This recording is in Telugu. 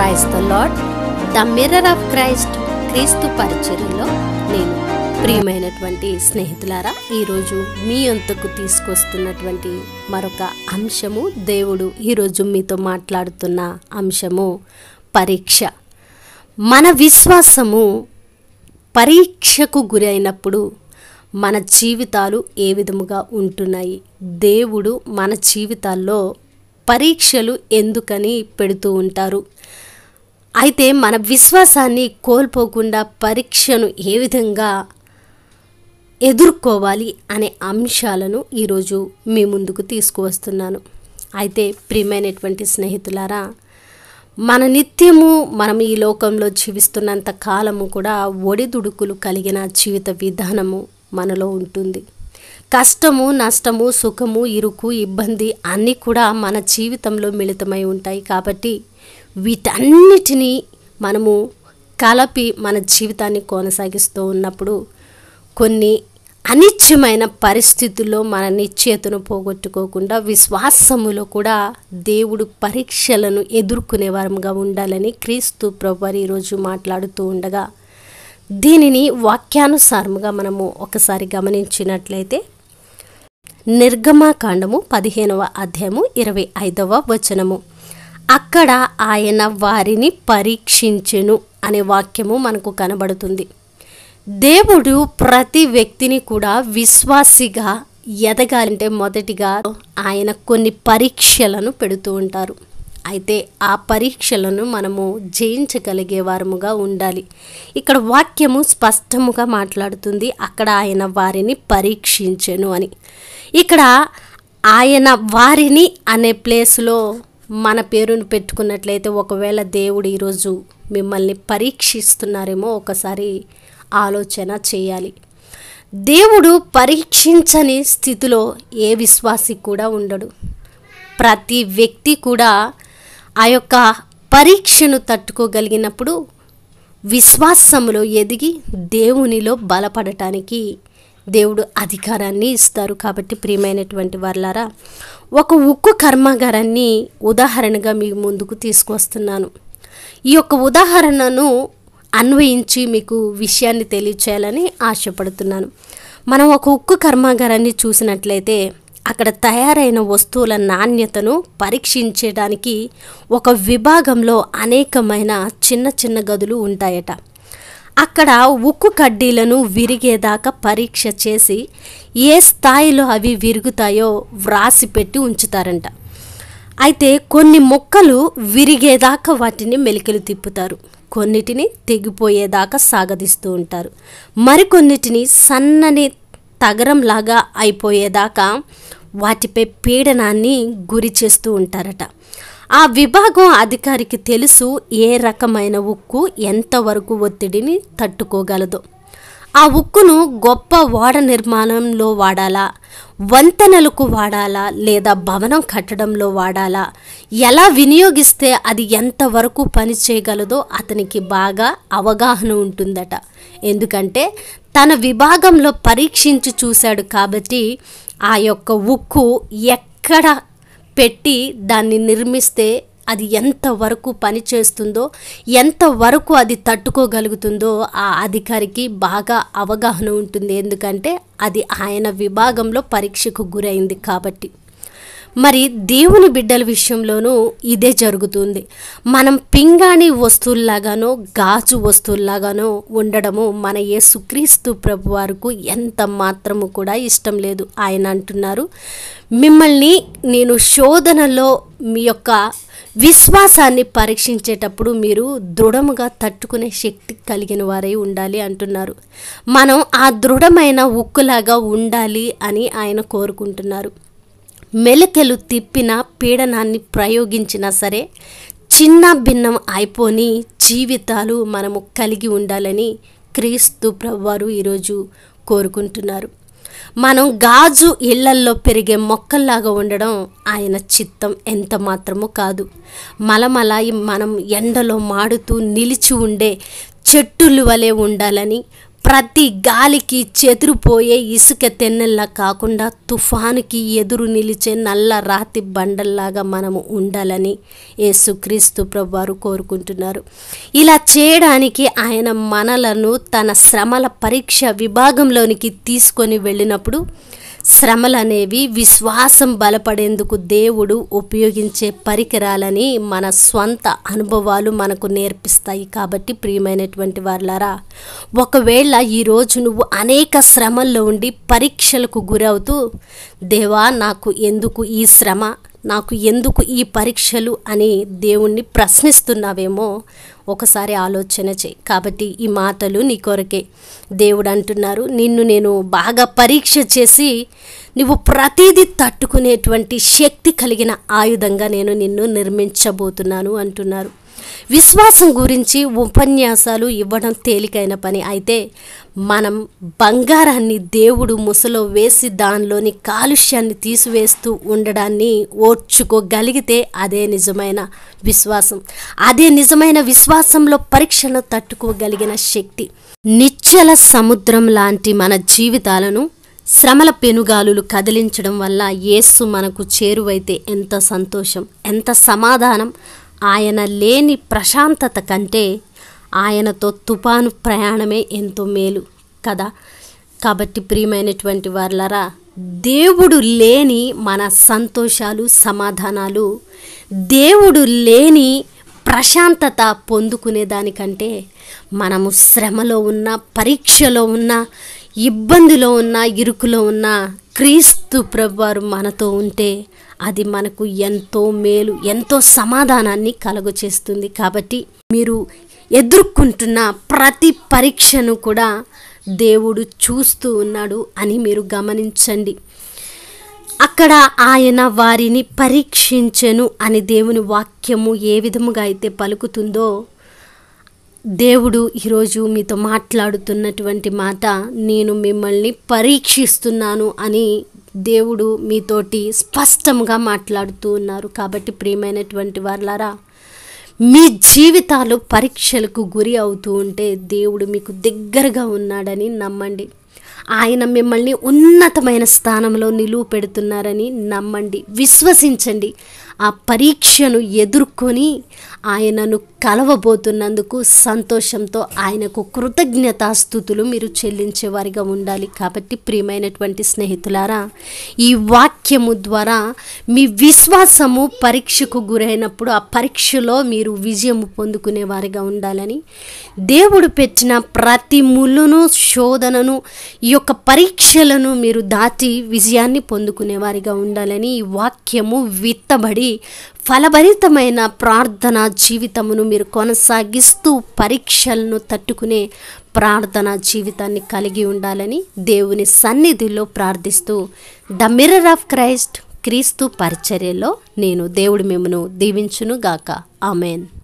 Praise the lord. The mirror of Christ క్రీస్తు పరిచర్యలో నేను ప్రియమైనటువంటి స్నేహితులారా, ఈరోజు మీ అంతకు తీసుకొస్తున్నటువంటి మరొక అంశము, దేవుడు ఈరోజు మీతో మాట్లాడుతున్న అంశము పరీక్ష. మన విశ్వాసము పరీక్షకు గురి అయినప్పుడు మన జీవితాలు ఏ విధముగా ఉంటున్నాయి? దేవుడు మన జీవితాల్లో పరీక్షలు ఎందుకని పెడుతూ ఉంటారు? అయితే మన విశ్వాసాన్ని కోల్పోకుండా పరీక్షను ఏ విధంగా ఎదుర్కోవాలి అనే అంశాలను ఈరోజు మీ ముందుకు తీసుకువస్తున్నాను. అయితే ప్రియమైనటువంటి స్నేహితులారా, మన నిత్యము మనం ఈ లోకంలో జీవిస్తున్నంత కాలము కూడా ఒడిదుడుకులు కలిగిన జీవిత విధానము మనలో ఉంటుంది. కష్టము, నష్టము, సుఖము, ఇరుకు, ఇబ్బంది అన్నీ కూడా మన జీవితంలో మిళితమై ఉంటాయి. కాబట్టి వీటన్నిటినీ మనము కలిపి మన జీవితాన్ని కొనసాగిస్తూ ఉన్నప్పుడు కొన్ని అనిత్యమైన పరిస్థితుల్లో మన నిశ్చయతను పోగొట్టుకోకుండా విశ్వాసములో కూడా దేవుడు పరీక్షలను ఎదుర్కొనే వారముగా ఉండాలని క్రీస్తు ప్రభువారు ఈరోజు మాట్లాడుతూ ఉండగా, దీనిని వాక్యానుసారముగా మనము ఒకసారి గమనించినట్లయితే నిర్గమకాండము 15వ అధ్యాయము 25వ వచనము, అక్కడ ఆయన వారిని పరీక్షించెను అనే వాక్యము మనకు కనబడుతుంది. దేవుడు ప్రతి వ్యక్తిని కూడా విశ్వాసిగా ఎదగాలంటే మొదటిగా ఆయన కొన్ని పరీక్షలను పెడుతూ ఉంటారు. అయితే ఆ పరీక్షలను మనము జయించగలిగే వారముగా ఉండాలి. ఇక్కడ వాక్యము స్పష్టముగా మాట్లాడుతుంది, అక్కడ ఆయన వారిని పరీక్షించెను అని. ఇక్కడ ఆయన వారిని అనే ప్లేస్లో మన పేరును పెట్టుకున్నట్లయితే, ఒకవేళ దేవుడు ఈరోజు మిమ్మల్ని పరీక్షిస్తున్నారేమో ఒకసారి ఆలోచన చేయాలి. దేవుడు పరీక్షించని స్థితిలో ఏ విశ్వాసి కూడా ఉండడు. ప్రతి వ్యక్తి కూడా ఆ యొక్క పరీక్షను తట్టుకోగలిగినప్పుడు విశ్వాసములో ఎదిగి దేవునిలో బలపడటానికి దేవుడు అధికారాన్ని ఇస్తారు. కాబట్టి ప్రియమైనటువంటి వారలారా, ఒక ఉక్కు కర్మాగారాన్ని ఉదాహరణగా మీ ముందుకు తీసుకొస్తున్నాను. ఈ యొక్క ఉదాహరణను అన్వయించి మీకు విషయాన్ని తెలియచేయాలని ఆశపడుతున్నాను. మనం ఒక ఉక్కు కర్మాగారాన్ని చూసినట్లయితే అక్కడ తయారైన వస్తువుల నాణ్యతను పరీక్షించడానికి ఒక విభాగంలో అనేకమైన చిన్న చిన్న గదులు ఉంటాయట. అక్కడ ఉక్కు కడ్డీలను విరిగేదాకా పరీక్ష చేసి ఏ స్థాయిలో అవి విరుగుతాయో వ్రాసి పెట్టి ఉంచుతారంట. అయితే కొన్ని మొక్కలు విరిగేదాకా వాటిని మెలికలు తిప్పుతారు, కొన్నిటిని తెగిపోయేదాకా సాగదీస్తూ ఉంటారు, మరికొన్నిటిని సన్నని తగరంలాగా అయిపోయేదాకా వాటిపై పీడనాన్ని గురి చేస్తూ ఉంటారట. ఆ విభాగం అధికారికి తెలుసు ఏ రకమైన ఉక్కు ఎంతవరకు ఒత్తిడిని తట్టుకోగలదో. ఆ ఉక్కును గొప్ప ఓడ నిర్మాణంలో వాడాలా, వంతెనలకు వాడాలా, లేదా భవనం కట్టడంలో వాడాలా, ఎలా వినియోగిస్తే అది ఎంతవరకు పని చేయగలదో అతనికి బాగా అవగాహన ఉంటుందట. ఎందుకంటే తన విభాగంలో పరీక్షించి చూశాడు కాబట్టి ఆ యొక్క ఉక్కు ఎక్కడ పెట్టి దాన్ని నిర్మిస్తే అది ఎంతవరకు పని చేస్తుందో, ఎంతవరకు అది తట్టుకోగలుగుతుందో ఆ అధికారికి బాగా అవగాహన ఉంటుంది. ఎందుకంటే అది ఆయన విభాగంలో పరీక్షకు గురైంది కాబట్టి. మరి దేవుని బిడ్డల విషయంలోనూ ఇదే జరుగుతుంది. మనం పింగాణి వస్తువుల్లాగానో గాజు వస్తువుల్లాగానో ఉండడము మన యేసుక్రీస్తు ప్రభువారికి ఎంత మాత్రము కూడా ఇష్టం లేదు. ఆయన అంటున్నారు, మిమ్మల్ని నేను శోధనలో మీ యొక్క విశ్వాసాన్ని పరీక్షించేటప్పుడు మీరు దృఢముగా తట్టుకునే శక్తి కలిగిన వారై ఉండాలి అంటున్నారు. మనం ఆ దృఢమైన ఉక్కులాగా ఉండాలి అని ఆయన కోరుకుంటున్నారు. మెలికలు తిప్పిన పీడనాన్ని ప్రయోగించినా సరే చిన్న భిన్నం అయిపోని జీవితాలు మనము కలిగి ఉండాలని క్రీస్తు ప్రభువారు ఈరోజు కోరుకుంటున్నారు. మనం గాజు ఇళ్లల్లో పెరిగే మొక్కల్లాగా ఉండడం ఆయన చిత్తం ఎంత మాత్రము కాదు. మలమల మనం ఎండలో మాడుతూ నిలిచి ఉండే చెట్టుల వలె ఉండాలని, ప్రతి గాలికి చెదిరిపోయే ఇసుక తెన్నెల్లా కాకుండా తుఫానుకి ఎదురు నిలిచే నల్ల రాతి బండల్లాగా మనము ఉండాలని యేసుక్రీస్తు ప్రభువారు కోరుకుంటున్నారు. ఇలా చేయడానికి ఆయన మనలను తన శ్రమల పరీక్ష విభాగంలోనికి తీసుకొని వెళ్ళినప్పుడు శ్రమలు అనేవి విశ్వాసం బలపడేందుకు దేవుడు ఉపయోగించే పరికరాలని మన స్వంత అనుభవాలు మనకు నేర్పిస్తాయి. కాబట్టి ప్రియమైనటువంటి వారలారా, ఒకవేళ ఈరోజు నువ్వు అనేక శ్రమల్లో ఉండి పరీక్షలకు గురవుతూ దేవా నాకు ఎందుకు ఈ శ్రమ, నాకు ఎందుకు ఈ పరీక్షలు అని దేవుణ్ణి ప్రశ్నిస్తున్నావేమో ఒకసారి ఆలోచన చేయి. కాబట్టి ఈ మాటలు నీ కొరకే. దేవుడు అంటున్నారు, నిన్ను నేను బాగా పరీక్ష చేసి నువ్వు ప్రతిదీ తట్టుకునేటువంటి శక్తి కలిగిన ఆయుధంగా నేను నిన్ను నిర్మించబోతున్నాను అంటున్నారు. విశ్వాసం గురించి ఉపన్యాసాలు ఇవ్వడం తేలికైన పని. అయితే మనం బంగారాన్ని దేవుడు ముసలో వేసి దానిలోని కాలుష్యాన్ని తీసివేస్తూ ఉండడాన్ని ఓర్చుకోగలిగితే అదే నిజమైన విశ్వాసం. అదే నిజమైన విశ్వాసంలో పరీక్షను తట్టుకోగలిగిన శక్తి. నిశ్చల సముద్రం లాంటి మన జీవితాలను శ్రమల పెనుగాలులు కదిలించడం వల్ల యేసు మనకు చేరువైతే ఎంత సంతోషం, ఎంత సమాధానం. ఆయన లేని ప్రశాంతత కంటే ఆయనతో తుఫాను ప్రయాణమే ఎంతో మేలు కదా. కాబట్టి ప్రియమైనటువంటి వారలారా, దేవుడు లేని మన సంతోషాలు, సమాధానాలు, దేవుడు లేని ప్రశాంతత పొందుకునే దానికంటే మనము శ్రమలో ఉన్న, పరీక్షలో ఉన్న, ఇబ్బందిలో ఉన్న, ఇరుకులో ఉన్న క్రీస్తు ప్రభువారు మనతో ఉంటే అది మనకు ఎంతో మేలు, ఎంతో సమాధానాన్ని కలుగచేస్తుంది. కాబట్టి మీరు ఎదుర్కొంటున్న ప్రతి పరీక్షను కూడా దేవుడు చూస్తూ ఉన్నాడు అని మీరు గమనించండి. అక్కడ ఆయన వారిని పరీక్షించెను అని దేవుని వాక్యము ఏ విధముగా అయితే పలుకుతుందో, దేవుడు ఈరోజు మీతో మాట్లాడుతున్నటువంటి మాట, నేను మిమ్మల్ని పరీక్షిస్తున్నాను అని దేవుడు మీతోటి స్పష్టంగా మాట్లాడుతూ ఉన్నారు. కాబట్టి ప్రియమైనటువంటి వారలారా, మీ జీవితాలు పరీక్షలకు గురి అవుతూ ఉంటే దేవుడు మీకు దగ్గరగా ఉన్నాడని నమ్మండి. ఆయన మిమ్మల్ని ఉన్నతమైన స్థానంలో నిలువ పెడుతున్నారని నమ్మండి, విశ్వసించండి. ఆ పరీక్షను ఎదుర్కొని ఆయనను కలవబోతున్నందుకు సంతోషంతో ఆయనకు కృతజ్ఞతాస్తుతులు మీరు చెల్లించేవారిగా ఉండాలి. కాబట్టి ప్రియమైనటువంటి స్నేహితులారా, ఈ వాక్యము ద్వారా మీ విశ్వాసము పరీక్షకు గురైనప్పుడు ఆ పరీక్షలో మీరు విజయము పొందుకునే వారిగా ఉండాలని, దేవుడు పెట్టిన ప్రతి ముళ్ళును, శోధనను, ఈ యొక్క పరీక్షలను మీరు దాటి విజయాన్ని పొందుకునే వారిగా ఉండాలని ఈ వాక్యము విత్తబడి ఫలభరితమైన ప్రార్థనా జీవితమును మీరు కొనసాగిస్తూ పరీక్షలను తట్టుకునే ప్రార్థనా జీవితాన్ని కలిగి ఉండాలని దేవుని సన్నిధిలో ప్రార్థిస్తూ ద మిర్రర్ ఆఫ్ క్రైస్ట్ క్రీస్తు పరిచర్యలో నేను దేవుడు మిమ్మను దీవించును గాక. ఆమెన్.